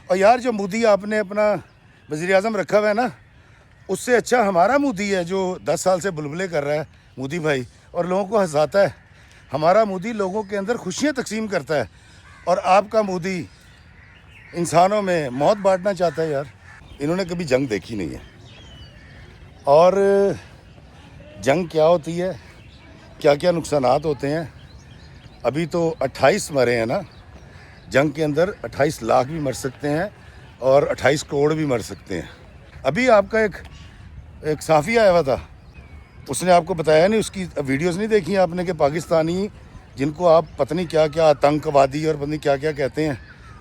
اور یار جو مودی آپ نے اپنا وزیر اعظم رکھا ہوا ہے نا، اس سے اچھا ہمارا مودی ہے جو 10 سال سے بلبلے کر رہا ہے، مودی بھائی، اور لوگوں کو ہنساتا ہے۔ ہمارا مودی لوگوں کے اندر خوشیاں تقسیم کرتا ہے، اور آپ کا مودی انسانوں میں موت بانٹنا چاہتا ہے۔ یار انہوں نے کبھی جنگ دیکھی نہیں ہے، اور جنگ کیا ہوتی ہے، کیا کیا نقصانات ہوتے ہیں۔ ابھی تو 28 مرے ہیں نا جنگ کے اندر، 28 لاکھ بھی مر سکتے ہیں اور 28 کروڑ بھی مر سکتے ہیں۔ ابھی آپ کا ایک صحافی آیا ہوا تھا، اس نے آپ کو بتایا نہیں، اس کی ویڈیوز نہیں دیکھی آپ نے کہ پاکستانی جن کو آپ پتہ نہیں کیا کیا آتنکوادی اور پتہ نہیں کیا کیا کہتے ہیں،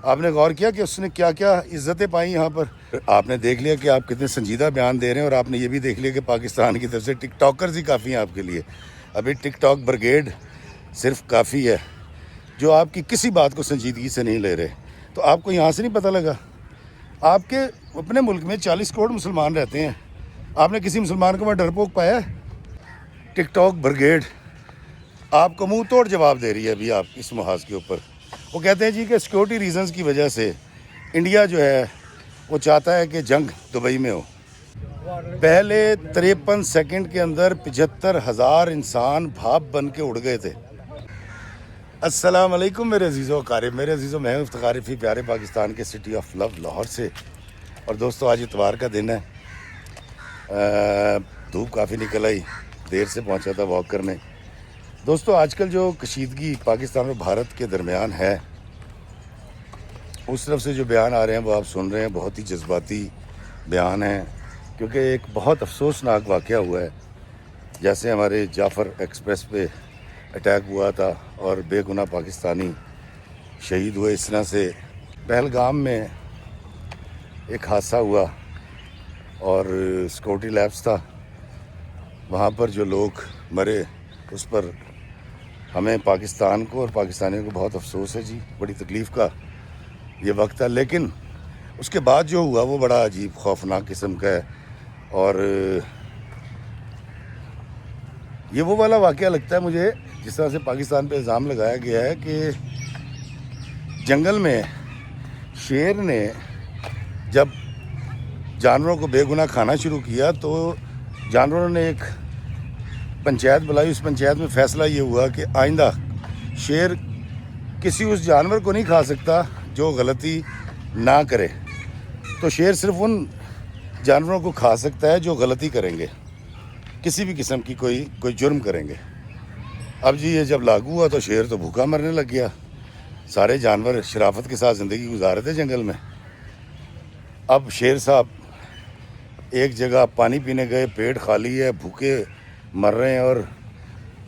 آپ نے غور کیا کہ اس نے کیا کیا عزتیں پائیں یہاں پر؟ آپ نے دیکھ لیا کہ آپ کتنے سنجیدہ بیان دے رہے ہیں، اور آپ نے یہ بھی دیکھ لیا کہ پاکستان کی طرف سے ٹک ٹاکرز ہی کافی ہیں آپ کے لیے۔ ابھی ٹک ٹاک بریگیڈ صرف کافی ہے جو آپ کی کسی بات کو سنجیدگی سے نہیں لے رہے۔ تو آپ کو یہاں سے نہیں پتہ لگا؟ آپ کے اپنے ملک میں 40 کروڑ مسلمان رہتے ہیں، آپ نے کسی مسلمان کو میں ڈرپوک پایا ہے؟ ٹک ٹاک بریگیڈ آپ کو منہ توڑ جواب دے رہی ہے ابھی آپ اس محاذ کے اوپر۔ وہ کہتے ہیں جی کہ سیکورٹی ریزنز کی وجہ سے انڈیا جو ہے وہ چاہتا ہے کہ جنگ دبئی میں ہو۔ پہلے 53 سیکنڈ کے اندر 75,000 انسان بھاپ بن کے اڑ گئے تھے۔ السلام علیکم میرے عزیزو اقارب، میرے عزیزو، میں افتخار رفیع پیارے پاکستان کے سٹی آف لو لاہور سے۔ اور دوستو آج اتوار کا دن ہے، دھوپ کافی نکل آئی، دیر سے پہنچا تھا واک کرنے۔ دوستو آج کل جو کشیدگی پاکستان اور بھارت کے درمیان ہے، اس طرف سے جو بیان آ رہے ہیں وہ آپ سن رہے ہیں، بہت ہی جذباتی بیان ہیں، کیونکہ ایک بہت افسوسناک واقعہ ہوا ہے۔ جیسے ہمارے جعفر ایکسپریس پہ اٹیک ہوا تھا اور بے گناہ پاکستانی شہید ہوئے، اس طرح سے پہلگام میں ایک حادثہ ہوا اور سیکورٹی لیپس تھا، وہاں پر جو لوگ مرے اس پر ہمیں پاکستان کو اور پاکستانیوں کو بہت افسوس ہے جی، بڑی تکلیف کا یہ وقت ہے۔ لیکن اس کے بعد جو ہوا وہ بڑا عجیب خوفناک قسم کا ہے، اور یہ وہ والا واقعہ لگتا ہے مجھے جس طرح سے پاکستان پہ الزام لگایا گیا ہے کہ جنگل میں شیر نے جب جانوروں کو بے گناہ کھانا شروع کیا تو جانوروں نے ایک پنچایت بلائی، اس پنچایت میں فیصلہ یہ ہوا کہ آئندہ شیر کسی اس جانور کو نہیں کھا سکتا جو غلطی نہ کرے، تو شیر صرف ان جانوروں کو کھا سکتا ہے جو غلطی کریں گے، کسی بھی قسم کی کوئی جرم کریں گے۔ اب جی یہ جب لاگو ہوا تو شیر تو بھوکا مرنے لگ گیا، سارے جانور شرافت کے ساتھ زندگی گزار رہے تھے جنگل میں۔ اب شیر صاحب ایک جگہ پانی پینے گئے، پیٹ خالی ہے، بھوکے مر رہے ہیں، اور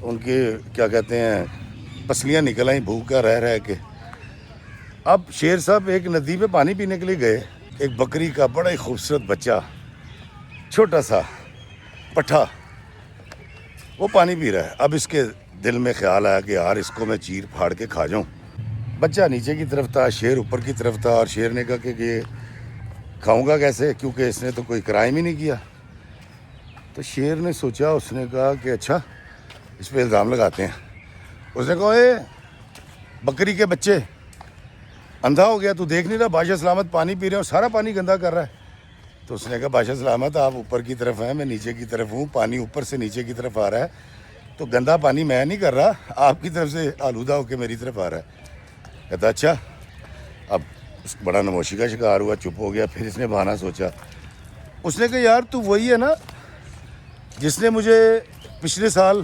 ان کے کیا کہتے ہیں پسلیاں نکل آئیں بھوک کا رہ کے۔ اب شیر صاحب ایک ندی پہ پانی پینے کے لیے گئے، ایک بکری کا بڑا ہی خوبصورت بچہ، چھوٹا سا پٹھا، وہ پانی پی رہا ہے۔ اب اس کے دل میں خیال آیا کہ یار اس کو میں چیر پھاڑ کے کھا جاؤں۔ بچہ نیچے کی طرف تھا، شیر اوپر کی طرف تھا، اور شیر نے کہا کہ یہ کھاؤں گا کیسے، کیونکہ اس نے تو کوئی کرائم ہی نہیں کیا۔ تو شیر نے سوچا، اس نے کہا کہ اچھا اس پہ الزام لگاتے ہیں۔ اس نے کہا اے بکری کے بچے، اندھا ہو گیا، تو دیکھ نہیں رہا بادشاہ سلامت پانی پی رہے ہیں اور سارا پانی گندا کر رہا ہے؟ تو اس نے کہا بادشاہ سلامت آپ اوپر کی طرف ہیں، میں نیچے کی طرف ہوں، پانی اوپر سے نیچے کی طرف آ رہا ہے، تو گندا پانی میں نہیں کر رہا، آپ کی طرف سے آلودہ ہو کے میری طرف آ رہا ہے۔ کہتا اچھا۔ اب اس بڑا نموشی کا شکار ہوا، چپ ہو گیا۔ پھر اس نے بہانہ سوچا، اس نے کہا یار تو وہی ہے نا جس نے مجھے پچھلے سال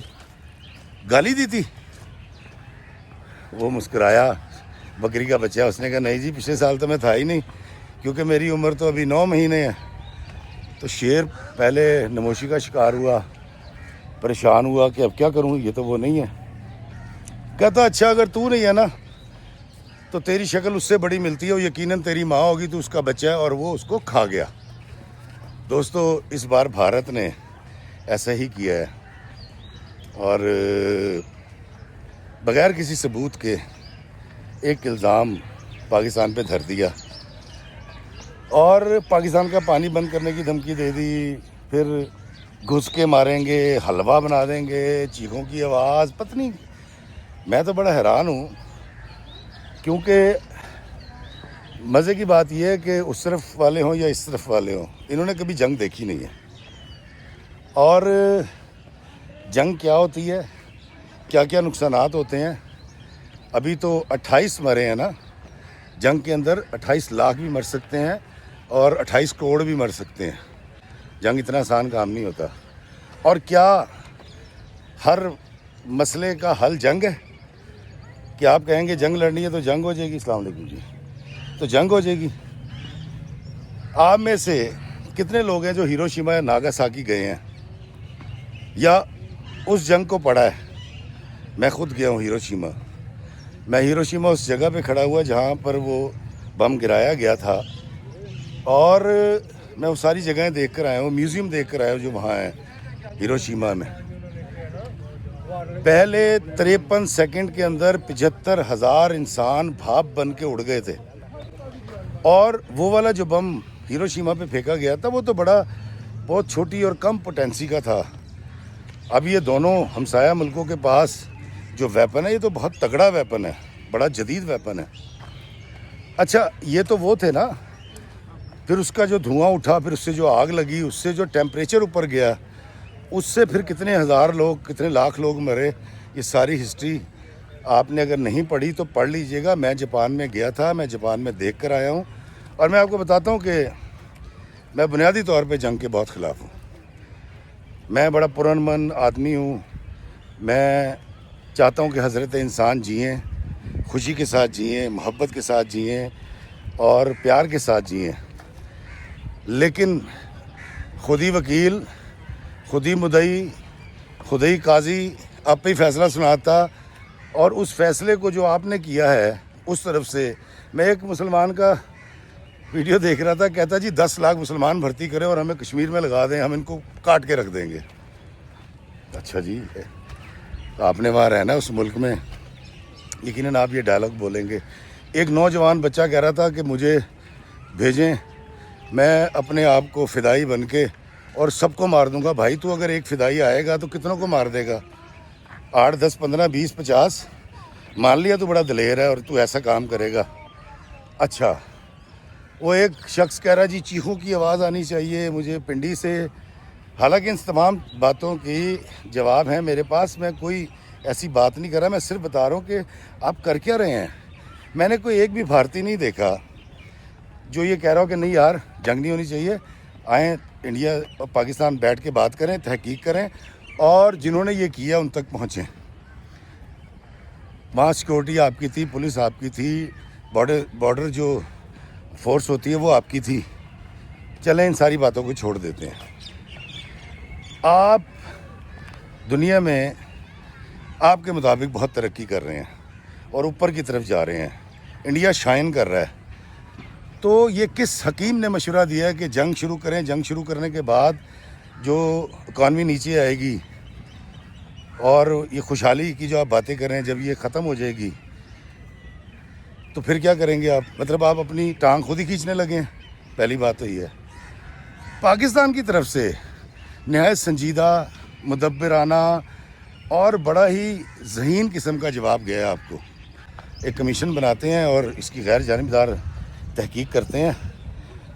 گالی دی تھی؟ وہ مسکرایا بکری کا بچہ، اس نے کہا نہیں جی پچھلے سال تو میں تھا ہی نہیں، کیونکہ میری عمر تو ابھی 9 مہینے ہے۔ تو شیر پہلے نموشی کا شکار ہوا، پریشان ہوا کہ اب کیا کروں، یہ تو وہ نہیں ہے۔ کہتا اچھا اگر تو نہیں ہے نا تو تیری شکل اس سے بڑی ملتی ہے، وہ یقیناً تیری ماں ہوگی، تو اس کا بچہ ہے، اور وہ اس کو کھا گیا۔ دوستو اس بار بھارت نے ایسا ہی کیا ہے، اور بغیر کسی ثبوت کے ایک الزام پاکستان پہ دھر دیا، اور پاکستان کا پانی بند کرنے کی دھمکی دے دی، پھر گھس کے ماریں گے، حلوہ بنا دیں گے، چیخوں کی آواز، پتہ نہیں۔ میں تو بڑا حیران ہوں، کیونکہ مزے کی بات یہ ہے کہ اس طرف والے ہوں یا اس طرف والے ہوں، انہوں نے کبھی جنگ دیکھی نہیں ہے. اور جنگ کیا ہوتی ہے، کیا کیا نقصانات ہوتے ہیں. ابھی تو 28 مرے ہیں نا، جنگ کے اندر 28 لاکھ بھی مر سکتے ہیں اور 28 کروڑ بھی مر سکتے ہیں. جنگ اتنا آسان کام نہیں ہوتا. اور کیا ہر مسئلے کا حل جنگ ہے؟ کہ آپ کہیں گے جنگ لڑنی ہے تو جنگ ہو جائے گی. السلام علیکم جی. تو جنگ ہو جائے گی. آپ میں سے کتنے لوگ ہیں جو ہیروشیما یا ناگاساکی گئے ہیں یا اس جنگ کو پڑھا ہے؟ میں خود گیا ہوں ہیروشیما. میں ہیروشیما اس جگہ پہ کھڑا ہوا جہاں پر وہ بم گرایا گیا تھا، اور میں وہ ساری جگہیں دیکھ کر آیا ہوں، میوزیم دیکھ کر آیا ہوں جو وہاں ہیں ہیروشیما میں. پہلے 53 سیکنڈ کے اندر 75,000 انسان بھاپ بن کے اڑ گئے تھے. اور وہ والا جو بم ہیروشیما پہ پھینکا گیا تھا وہ تو بہت چھوٹی اور کم پوٹینسی کا تھا. اب یہ دونوں ہمسایہ ملکوں کے پاس جو ویپن ہے یہ تو بہت تگڑا ویپن ہے، بڑا جدید ویپن ہے. اچھا یہ تو وہ تھے نا، پھر اس کا جو دھواں اٹھا، پھر اس سے جو آگ لگی، اس سے جو ٹیمپریچر اوپر گیا، اس سے پھر کتنے ہزار لوگ، کتنے لاکھ لوگ مرے. یہ ساری ہسٹری آپ نے اگر نہیں پڑھی تو پڑھ لیجئے گا. میں جاپان میں گیا تھا، میں جاپان میں دیکھ کر آیا ہوں، اور میں آپ کو بتاتا ہوں کہ میں بنیادی طور پہ جنگ کے بہت خلاف ہوں. میں بڑا پرامن آدمی ہوں. میں چاہتا ہوں کہ حضرت انسان جئیں، خوشی کے ساتھ جئیں، محبت کے ساتھ جئیں اور پیار کے ساتھ جئیں. لیکن خود ہی وکیل، خود ہی مدعی، خود ہی قاضی آپ ہی فیصلہ سناتا، اور اس فیصلے کو جو آپ نے کیا ہے اس طرف سے. میں ایک مسلمان کا ویڈیو دیکھ رہا تھا، کہتا جی 10 لاکھ مسلمان بھرتی کریں اور ہمیں کشمیر میں لگا دیں، ہم ان کو کاٹ کے رکھ دیں گے. اچھا جی، آپ نے وہاں رہنا اس ملک میں، یقیناً آپ یہ ڈائلاگ بولیں گے. ایک نوجوان بچہ کہہ رہا تھا کہ مجھے بھیجیں، میں اپنے آپ کو فدائی بن کے اور سب کو مار دوں گا. بھائی تو اگر ایک فدائی آئے گا تو کتنوں کو مار دے گا؟ 8 10 15 20 50 مان لیا تو بڑا دلیر ہے اور تو ایسا کام کرے گا. اچھا وہ ایک شخص کہہ رہا جی چیخوں کی آواز آنی چاہیے مجھے پنڈی سے. حالانکہ ان تمام باتوں کی جواب ہیں میرے پاس. میں کوئی ایسی بات نہیں کر رہا، میں صرف بتا رہا ہوں کہ آپ کر کیا رہے ہیں. میں نے کوئی ایک بھی بھارتی نہیں دیکھا جو یہ کہہ رہا ہو کہ نہیں یار جنگ نہیں ہونی چاہیے، آئیں انڈیا اور پاکستان بیٹھ کے بات کریں، تحقیق کریں، اور جنہوں نے یہ کیا ان تک پہنچیں. وہاں سیکورٹی آپ کی تھی، پولیس آپ کی تھی، بارڈر جو فورس ہوتی ہے وہ آپ کی تھی. چلیں ان ساری باتوں کو چھوڑ دیتے ہیں. آپ دنیا میں آپ کے مطابق بہت ترقی کر رہے ہیں اور اوپر کی طرف جا رہے ہیں، انڈیا شائن کر رہا ہے. تو یہ کس حکیم نے مشورہ دیا ہے کہ جنگ شروع کریں؟ جنگ شروع کرنے کے بعد جو اکانومی نیچے آئے گی اور یہ خوشحالی کی جو آپ باتیں کریں جب یہ ختم ہو جائے گی تو پھر کیا کریں گے آپ؟ مطلب آپ اپنی ٹانگ خود ہی کھینچنے لگے ہیں. پہلی بات تو یہ ہے. پاکستان کی طرف سے نہایت سنجیدہ، مدبرانہ اور بڑا ہی ذہین قسم کا جواب گیا ہے آپ کو. ایک کمیشن بناتے ہیں اور اس کی غیر جانبدار تحقیق کرتے ہیں،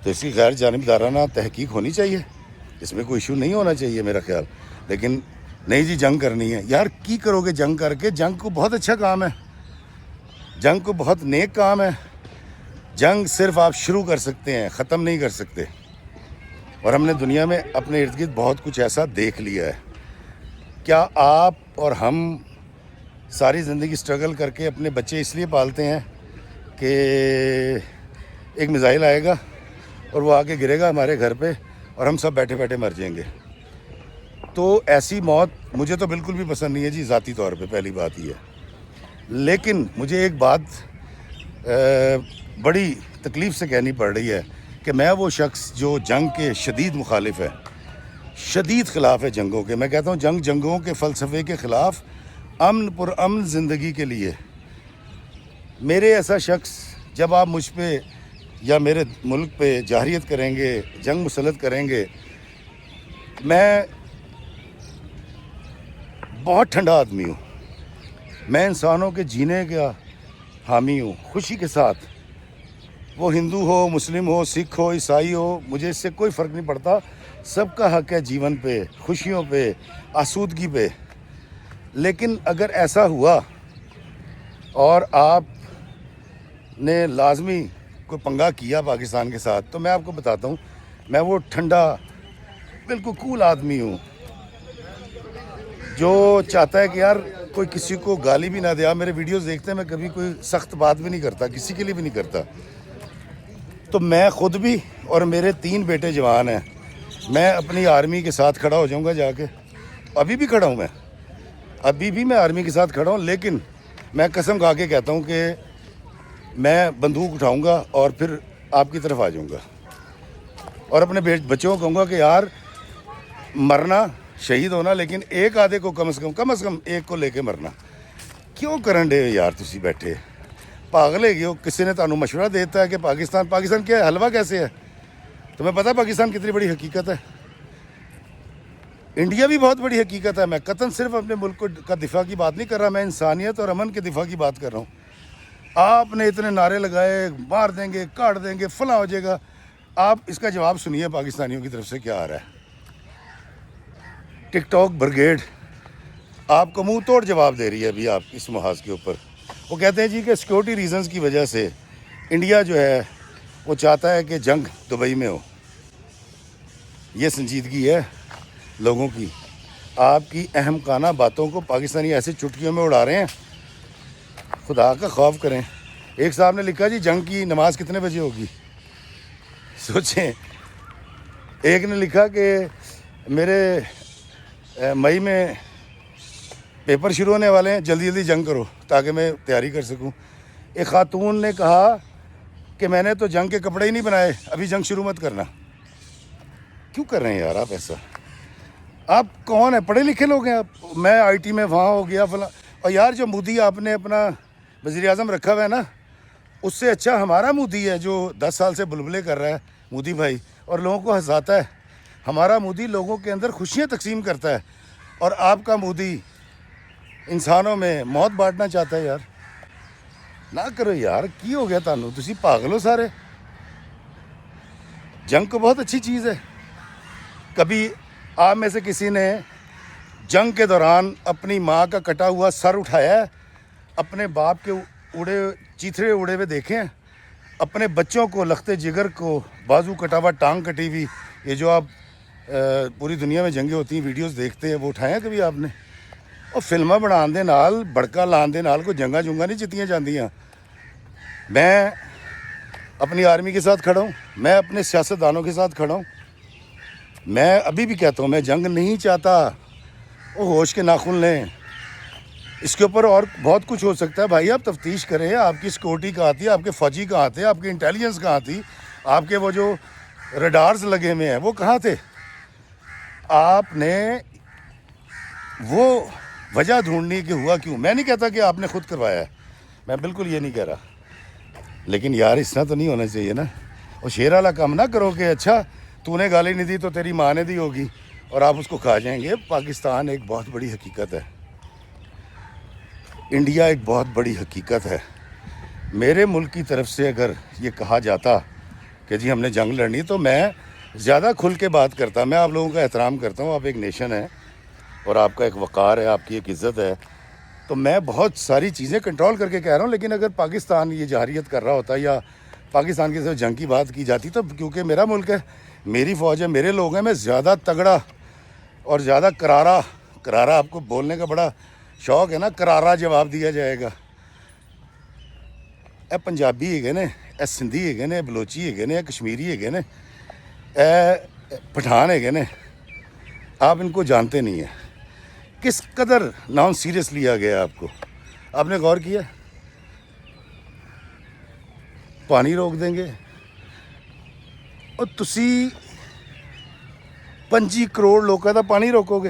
تو اس کی غیر جانبدارانہ تحقیق ہونی چاہیے، اس میں کوئی ایشو نہیں ہونا چاہیے میرا خیال. لیکن نہیں جی جنگ کرنی ہے. یار کی کرو گے جنگ کر کے؟ جنگ کو بہت اچھا کام ہے، جنگ کو بہت نیک کام ہے. جنگ صرف آپ شروع کر سکتے ہیں، ختم نہیں کر سکتے. اور ہم نے دنیا میں اپنے ارد گرد بہت کچھ ایسا دیکھ لیا ہے. کیا آپ اور ہم ساری زندگی سٹرگل کر کے اپنے بچے اس لیے پالتے ہیں کہ ایک میزائل آئے گا اور وہ آ کے گرے گا ہمارے گھر پہ اور ہم سب بیٹھے بیٹھے مر جائیں گے؟ تو ایسی موت مجھے تو بالکل بھی پسند نہیں ہے جی، ذاتی طور پہ. پہلی بات یہ ہے. لیکن مجھے ایک بات بڑی تکلیف سے کہنی پڑ رہی ہے کہ میں وہ شخص جو جنگ کے شدید مخالف ہے، شدید خلاف ہے جنگوں کے. میں کہتا ہوں جنگوں کے فلسفے کے خلاف، امن پر امن زندگی کے لیے. میرے ایسا شخص جب آپ مجھ پہ یا میرے ملک پہ جارحیت کریں گے، جنگ مسلط کریں گے، میں بہت ٹھنڈا آدمی ہوں. میں انسانوں کے جینے کا حامی ہوں، خوشی کے ساتھ وہ ہندو ہو، مسلم ہو، سکھ ہو، عیسائی ہو، مجھے اس سے کوئی فرق نہیں پڑتا. سب کا حق ہے جیون پہ، خوشیوں پہ، آسودگی پہ. لیکن اگر ایسا ہوا اور آپ نے لازمی کوئی پنگا کیا پاکستان کے ساتھ، تو میں آپ کو بتاتا ہوں، میں وہ ٹھنڈا بالکل کول آدمی ہوں جو چاہتا ہے کہ یار کوئی کسی کو گالی بھی نہ دے. آپ میرے ویڈیوز دیکھتے ہیں، میں کبھی کوئی سخت بات بھی نہیں کرتا، کسی کے لیے بھی نہیں کرتا. تو میں خود بھی اور میرے 3 بیٹے جوان ہیں. میں اپنی آرمی کے ساتھ کھڑا ہو جاؤں گا جا کے. ابھی بھی کھڑا ہوں میں، ابھی بھی میں آرمی کے ساتھ کھڑا ہوں. لیکن میں قسم کھا کے کہتا ہوں کہ میں بندوق اٹھاؤں گا اور پھر آپ کی طرف آ جاؤں گا اور اپنے بچوں کو کہوں گا کہ یار مرنا، شہید ہونا، لیکن ایک آدھے کو کم از کم ایک کو لے کے مرنا. کیوں کرن ڈے یار تسی بیٹھے پاگل ہے گئے. کسی نے تانوں مشورہ دیتا ہے کہ پاکستان کیا ہے، حلوہ کیسے ہے؟ تمہیں پتہ پاکستان کتنی بڑی حقیقت ہے؟ انڈیا بھی بہت بڑی حقیقت ہے. میں قطعاً صرف اپنے ملک کا دفاع کی بات نہیں کر رہا، میں انسانیت اور امن کے دفاع کی بات کر رہا ہوں. آپ نے اتنے نعرے لگائے، مار دیں گے، کاٹ دیں گے، فلاں ہو جائے گا. آپ اس کا جواب سنیے پاکستانیوں کی طرف سے کیا آ رہا ہے. ٹک ٹاک بریگیڈ آپ کو منہ توڑ جواب دے رہی ہے ابھی آپ اس محاذ کے اوپر. وہ کہتے ہیں جی کہ سیکورٹی ریزنز کی وجہ سے انڈیا جو ہے وہ چاہتا ہے کہ جنگ دبئی میں ہو. یہ سنجیدگی ہے لوگوں کی؟ آپ کی احمقانہ باتوں کو پاکستانی ایسے چٹکیوں میں اڑا رہے ہیں. خدا کا خوف کریں. ایک صاحب نے لکھا جی جنگ کی نماز کتنے بجے ہوگی؟ سوچیں. ایک نے لکھا کہ میرے مئی میں پیپر شروع ہونے والے ہیں، جلدی جلدی جنگ کرو تاکہ میں تیاری کر سکوں. ایک خاتون نے کہا کہ میں نے تو جنگ کے کپڑے ہی نہیں بنائے، ابھی جنگ شروع مت کرنا. کیوں کر رہے ہیں یار آپ ایسا؟ آپ کون ہیں؟ پڑھے لکھے لوگ ہیں آپ. میں آئی ٹی میں وہاں ہو گیا فلاں. اور یار جو مودی آپ نے اپنا وزیر اعظم رکھا ہوا ہے نا، اس سے اچھا ہمارا مودی ہے جو 10 سال سے بلبلے کر رہا ہے، مودی بھائی، اور لوگوں کو ہنساتا ہے. ہمارا مودی لوگوں کے اندر خوشیاں تقسیم کرتا ہے، اور آپ کا مودی انسانوں میں موت بانٹنا چاہتا ہے. یار نہ کرو یار. کی ہو گیا تانوں؟ تسی پاگل ہو سارے. جنگ کو بہت اچھی چیز ہے. کبھی آپ میں سے کسی نے جنگ کے دوران اپنی ماں کا کٹا ہوا سر اٹھایا ہے؟ اپنے باپ کے چیتھڑے اڑے ہوئے دیکھیں؟ اپنے بچوں کو، لختے جگر کو، بازو کٹا ہوا، ٹانگ کٹی ہوئی، یہ جو آپ پوری دنیا میں جنگیں ہوتی ہیں ویڈیوز دیکھتے ہیں، وہ اٹھائے ہیں کبھی آپ نے؟ اور فلمیں بنان دے نال، بڑکا لان دے نال کوئی جنگاں نہیں جتیاں جاندیاں. میں اپنی آرمی کے ساتھ کھڑا ہوں، میں اپنے سیاستدانوں کے ساتھ کھڑا ہوں. میں ابھی بھی کہتا ہوں میں جنگ نہیں چاہتا. وہ ہوش کے ناخن لیں. اس کے اوپر اور بہت کچھ ہو سکتا ہے بھائی. آپ تفتیش کریں. آپ کی سیکورٹی کہاں تھی؟ آپ کے فوجی کہاں تھے؟ آپ کی انٹیلیجنس کہاں تھی؟ آپ کے وہ جو ریڈارز لگے ہوئے ہیں وہ کہاں تھے؟ آپ نے وہ وجہ ڈھونڈنی کہ ہوا کیوں. میں نہیں کہتا کہ آپ نے خود کروایا ہے، میں بالکل یہ نہیں کہہ رہا. لیکن یار اس طرح تو نہیں ہونا چاہیے نا. اور شیر والا کام نہ کرو کہ اچھا تو نے گالی نہیں دی تو تیری ماں نے دی ہوگی اور آپ اس کو کھا جائیں گے. پاکستان ایک بہت بڑی حقیقت ہے. انڈیا ایک بہت بڑی حقیقت ہے. میرے ملک کی طرف سے اگر یہ کہا جاتا کہ جی ہم نے جنگ لڑنی تو میں زیادہ کھل کے بات کرتا. میں آپ لوگوں کا احترام کرتا ہوں. آپ ایک نیشن ہے اور آپ کا ایک وقار ہے، آپ کی ایک عزت ہے. تو میں بہت ساری چیزیں کنٹرول کر کے کہہ رہا ہوں. لیکن اگر پاکستان یہ جارحیت کر رہا ہوتا یا پاکستان کی طرف جنگ کی بات کی جاتی تو کیونکہ میرا ملک ہے، میری فوج ہے، میرے لوگ ہیں، میں زیادہ تگڑا اور زیادہ کرارا آپ کو بولنے کا بڑا شوق ہے نا، کرارا جواب دیا جائے گا. اے پنجابی ہے نے، اے سندھی ہے نے، بلوچی ہے نے، کشمیری ہے نے، اے پٹھان ہے نے. آپ ان کو جانتے نہیں ہیں. کس قدر نان سیریس لیا گیا آپ کو. آپ نے غور کیا؟ پانی روک دیں گے اور تسی 25 کروڑ لوگوں کا پانی روکو گے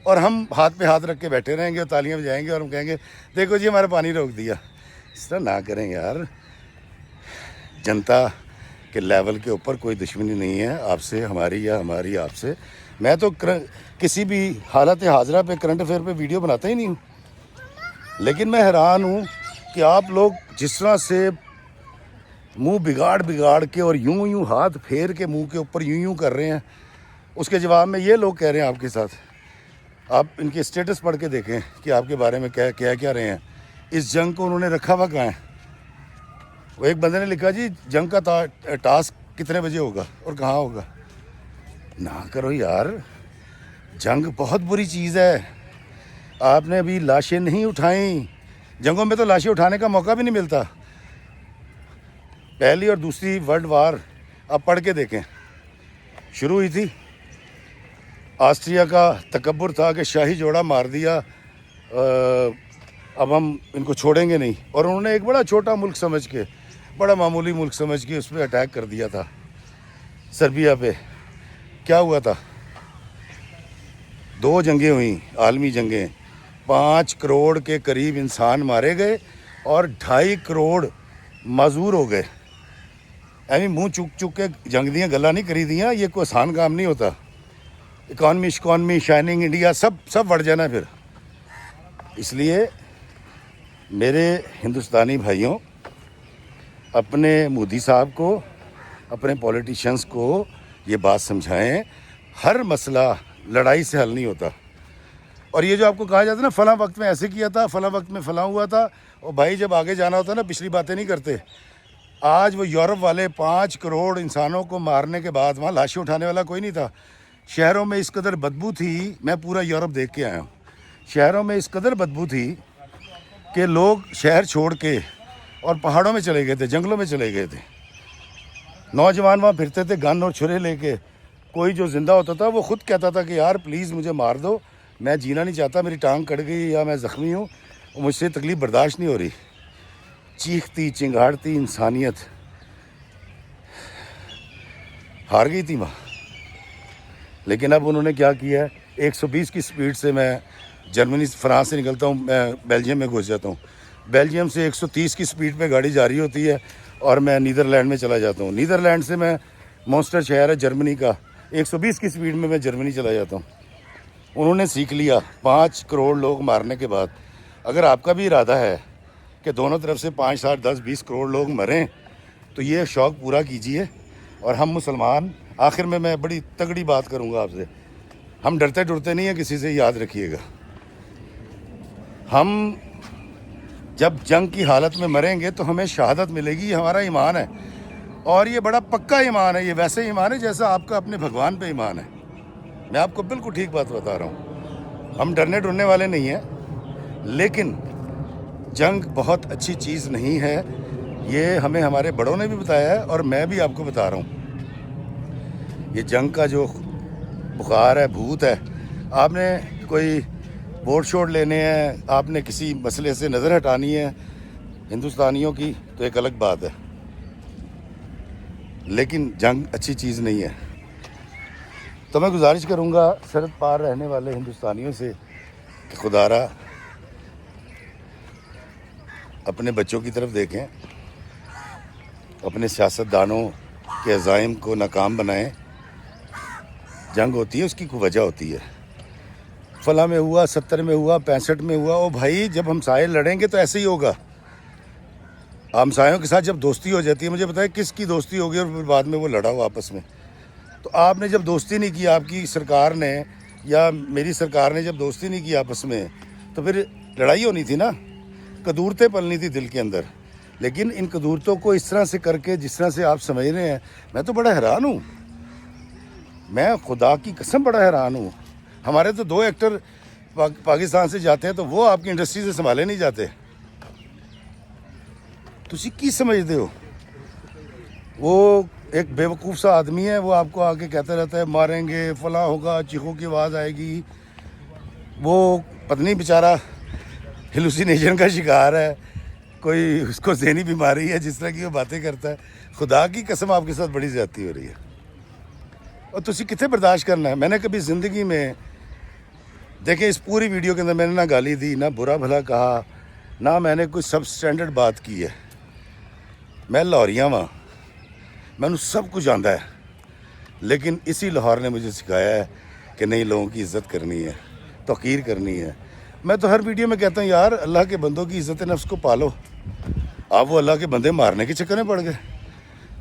اور ہم ہاتھ پہ ہاتھ رکھ کے بیٹھے رہیں گے اور تالیاں بجائیں گے اور ہم کہیں گے دیکھو جی ہمارا پانی روک دیا. اس طرح نہ کریں یار. جنتا کے لیول کے اوپر کوئی دشمنی نہیں ہے آپ سے ہماری یا ہماری آپ سے. میں تو کسی بھی حالت حاضرہ پہ کرنٹ افیئر پہ ویڈیو بناتا ہی نہیں ہوں. لیکن میں حیران ہوں کہ آپ لوگ جس طرح سے منہ بگاڑ کے اور یوں ہاتھ پھیر کے منہ کے اوپر یوں کر رہے ہیں. اس کے جواب میں یہ لوگ کہہ رہے ہیں آپ کے ساتھ. آپ ان کے اسٹیٹس پڑھ کے دیکھیں کہ آپ کے بارے میں کیا رہے ہیں. اس جنگ کو انہوں نے رکھا ہوا کہاں ہے. وہ ایک بندے نے لکھا جی جنگ کا ٹاسک کتنے بجے ہوگا اور کہاں ہوگا. نہ کرو یار, جنگ بہت بری چیز ہے. آپ نے ابھی لاشیں نہیں اٹھائیں. جنگوں میں تو لاشیں اٹھانے کا موقع بھی نہیں ملتا. پہلی اور دوسری ورلڈ وار آپ پڑھ کے دیکھیں, شروع ہوئی تھی. آسٹریا کا تکبر تھا کہ شاہی جوڑا مار دیا, اب ہم ان کو چھوڑیں گے نہیں. اور انہوں نے ایک بڑا چھوٹا ملک سمجھ کے, بڑا معمولی ملک سمجھ کے اس پہ اٹیک کر دیا تھا, سربیا پہ. کیا ہوا تھا؟ 2 جنگیں ہوئیں, عالمی جنگیں. 5 کروڑ کے قریب انسان مارے گئے اور 2.5 کروڑ معذور ہو گئے. یعنی منہ چک کے جنگ دیاں گلا نہیں کری دیاں. یہ کوئی آسان کام نہیں ہوتا. اکانومی شائننگ انڈیا سب بڑھ جانا پھر. اس لیے میرے ہندوستانی بھائیوں, اپنے مودی صاحب کو, اپنے پولیٹیشنز کو یہ بات سمجھائیں, ہر مسئلہ لڑائی سے حل نہیں ہوتا. اور یہ جو آپ کو کہا جاتا ہے نا فلاں وقت میں ایسے کیا تھا, فلاں وقت میں فلاں ہوا تھا, اور بھائی جب آگے جانا ہوتا ہے نا پچھلی باتیں نہیں کرتے. آج وہ یورپ والے 5 کروڑ انسانوں کو مارنے کے بعد وہاں لاشیں اٹھانے والا کوئی نہیں تھا. شہروں میں اس قدر بدبو تھی, میں پورا یورپ دیکھ کے آیا ہوں. شہروں میں اس قدر بدبو تھی کہ لوگ شہر چھوڑ کے اور پہاڑوں میں چلے گئے تھے, جنگلوں میں چلے گئے تھے. نوجوان وہاں پھرتے تھے گن اور چھرے لے کے. کوئی جو زندہ ہوتا تھا وہ خود کہتا تھا کہ یار پلیز مجھے مار دو, میں جینا نہیں چاہتا, میری ٹانگ کٹ گئی یا میں زخمی ہوں, مجھ سے تکلیف برداشت نہیں ہو رہی. چیختی چنگاڑتی انسانیت ہار گئی تھی وہاں. لیکن اب انہوں نے کیا کیا ہے, 120 کی سپیڈ سے میں جرمنی فرانس سے نکلتا ہوں, میں بیلجیم میں گھس جاتا ہوں. بیلجیم سے 130 کی سپیڈ پہ گاڑی جاری ہوتی ہے اور میں نیدرلینڈ میں چلا جاتا ہوں. نیدرلینڈ سے میں مونسٹر شہر ہے جرمنی کا, 120 کی سپیڈ میں جرمنی چلا جاتا ہوں. انہوں نے سیکھ لیا 5 کروڑ لوگ مارنے کے بعد. اگر آپ کا بھی ارادہ ہے کہ دونوں طرف سے 5, 7, 10, 20 کروڑ لوگ مریں تو یہ شوق پورا کیجئے. اور ہم مسلمان, آخر میں بڑی تگڑی بات کروں گا آپ سے, ہم ڈرتے نہیں ہیں کسی سے, یاد رکھیے گا. ہم جب جنگ کی حالت میں مریں گے تو ہمیں شہادت ملے گی. یہ ہمارا ایمان ہے, اور یہ بڑا پکا ایمان ہے. یہ ویسے ایمان ہے جیسا آپ کا اپنے بھگوان پہ ایمان ہے. میں آپ کو بالکل ٹھیک بات بتا رہا ہوں. ہم ڈرنے والے نہیں ہیں, لیکن جنگ بہت اچھی چیز نہیں ہے. یہ ہمیں ہمارے بڑوں نے بھی بتایا ہے اور میں بھی آپ کو بتا رہا ہوں. یہ جنگ کا جو بخار ہے, بھوت ہے, آپ نے کوئی ووٹ شوٹ لینے ہیں, آپ نے کسی مسئلے سے نظر ہٹانی ہے ہندوستانیوں کی, تو ایک الگ بات ہے. لیکن جنگ اچھی چیز نہیں ہے. تو میں گزارش کروں گا سرحد پار رہنے والے ہندوستانیوں سے کہ خدا را اپنے بچوں کی طرف دیکھیں, اپنے سیاستدانوں کے عزائم کو ناکام بنائیں. جنگ ہوتی ہے, اس کی کوئی وجہ ہوتی ہے. فلاں میں ہوا, 70 میں ہوا, 65 میں ہوا. او بھائی, جب ہمسائے لڑیں گے تو ایسے ہی ہوگا. ہمسایوں کے ساتھ جب دوستی ہو جاتی ہے, مجھے بتائیں کس کی دوستی ہوگی اور پھر بعد میں وہ لڑا ہو آپس میں. تو آپ نے جب دوستی نہیں کی, آپ کی سرکار نے یا میری سرکار نے جب دوستی نہیں کی آپس میں, تو پھر لڑائی ہونی تھی نا, قدورتیں پلنی تھی دل کے اندر. لیکن ان قدورتوں کو اس طرح سے کر کے جس طرح سے آپ سمجھ رہے ہیں, میں تو بڑا حیران ہوں. میں خدا کی قسم بڑا حیران ہوں. ہمارے تو 2 ایکٹر پاکستان سے جاتے ہیں تو وہ آپ کی انڈسٹری سے سنبھالے نہیں جاتے. تسی کی سمجھتے ہو؟ وہ ایک بے وقوف سا آدمی ہے, وہ آپ کو آ کے کہتا رہتا ہے ماریں گے, فلاں ہوگا, چیخوں کی آواز آئے گی. وہ پتنی بیچارہ ہیلوسینیشن کا شکار ہے, کوئی اس کو ذہنی بیماری ہے, جس طرح کی وہ باتیں کرتا ہے. خدا کی قسم آپ کے ساتھ بڑی زیادتی ہو رہی ہے. اور تسی کتنے برداشت کرنا ہے؟ میں نے کبھی زندگی میں, دیکھیں اس پوری ویڈیو کے اندر میں نے نہ گالی دی, نہ برا بھلا کہا, نہ میں نے کوئی سب سٹینڈرڈ بات کی ہے. میں لاہوریاں وہاں, میں نے سب کچھ جانتا ہے. لیکن اسی لاہور نے مجھے سکھایا ہے کہ نہیں, لوگوں کی عزت کرنی ہے, توقیر کرنی ہے. میں تو ہر ویڈیو میں کہتا ہوں یار اللہ کے بندوں کی عزت نفس کو پالو. آپ وہ اللہ کے بندے مارنے کے چکر میں پڑ گئے.